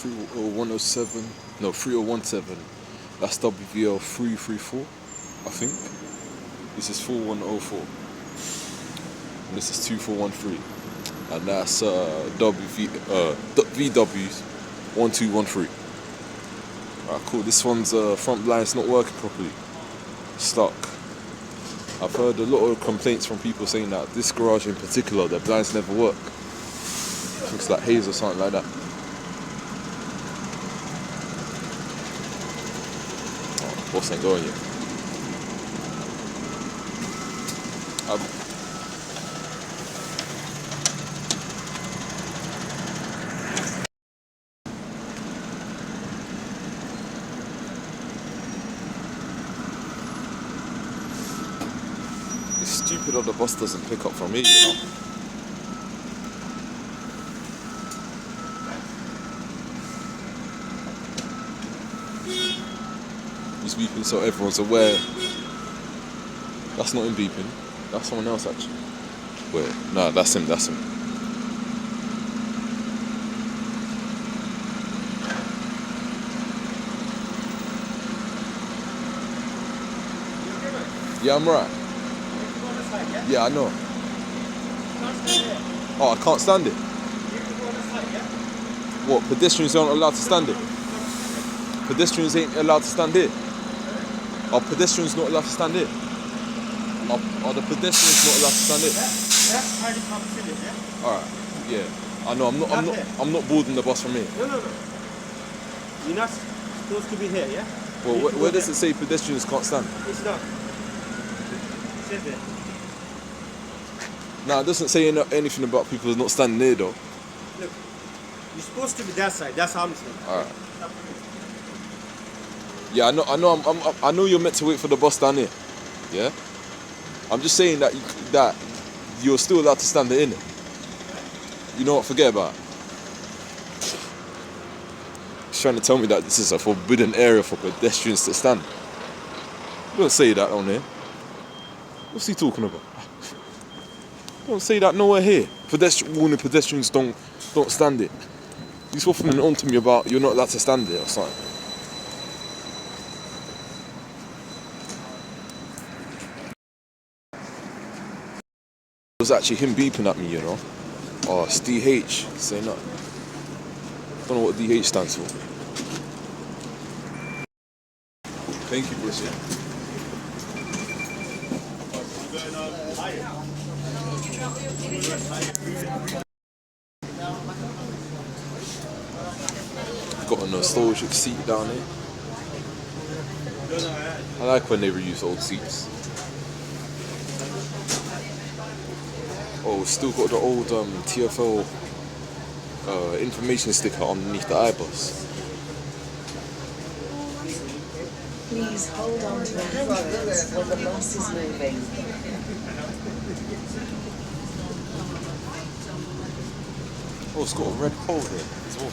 30107. No, 3017. That's WVL 334, I think. This is 4104. And this is 2413. And that's VW's 1213. Alright, cool. This one's front blind's not working properly. Stuck. I've heard a lot of complaints from people saying that this garage in particular, the blinds never work. I think it's like haze or something like that. Oh, boss ain't going yet. It's stupid that the bus doesn't pick up from me, you know. He's beeping so everyone's aware. That's not him beeping. That's someone else actually. Wait, no, that's him. Yeah, I'm right. Yeah, I know. Oh, I can't stand it. What, pedestrians aren't allowed to stand it? Pedestrians ain't allowed to stand it? Are pedestrians not allowed to stand it? Are the pedestrians not allowed to stand it? Alright, yeah. I know, I'm not boarding the bus from here. No. You're not supposed to be here, yeah? Well, where does it say pedestrians can't stand? It's not. Sit there. Nah, it doesn't say anything about people not standing there though. Look, you're supposed to be that side. That's how I'm saying. Alright. Yeah, I know you're meant to wait for the bus down here. Yeah? I'm just saying that you're still allowed to stand there, innit? You know what, forget about it. He's trying to tell me that this is a forbidden area for pedestrians to stand. Don't say that on here. What's he talking about? Don't say that nowhere here. Warning pedestrians don't stand it. He's waffling on to me about you're not allowed to stand there or something. It was actually him beeping at me, you know. Oh, it's DH. Saying that. Don't know what DH stands for. Thank you, Bruce. Got a nostalgic seat down here. I like when they reuse old seats. Oh, still got the old TFL information sticker underneath the iBus. Please hold on to the handrails while the bus is moving. Oh, it's got a red pole here as well.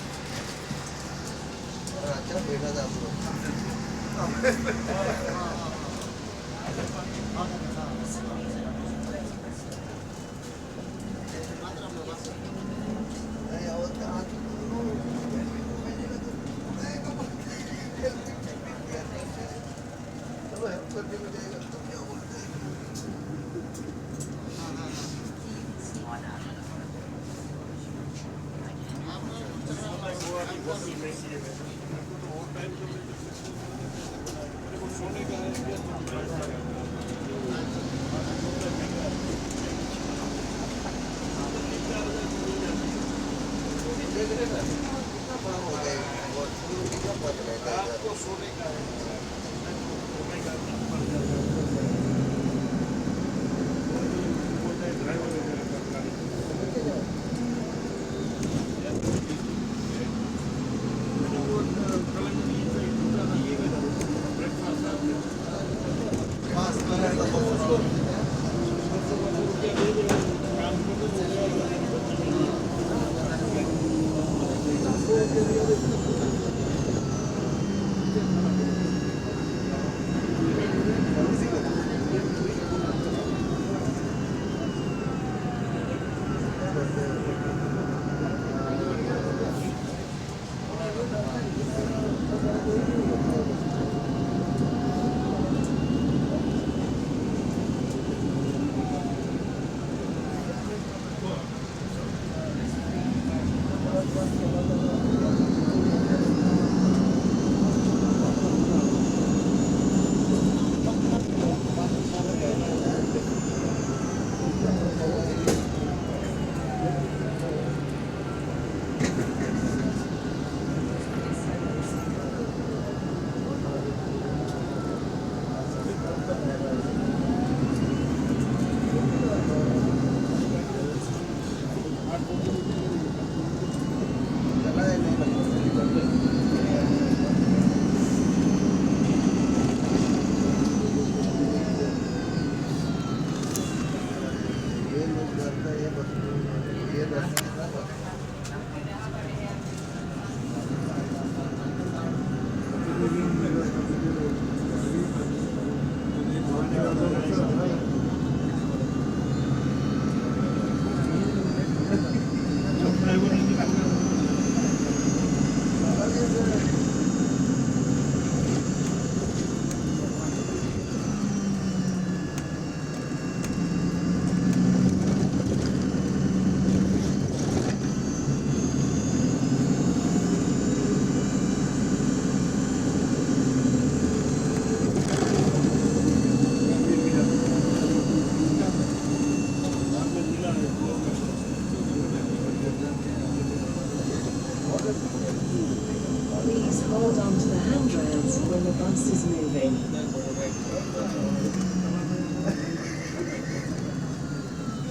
Please hold on to the handrails when the bus is moving.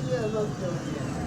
Yeah,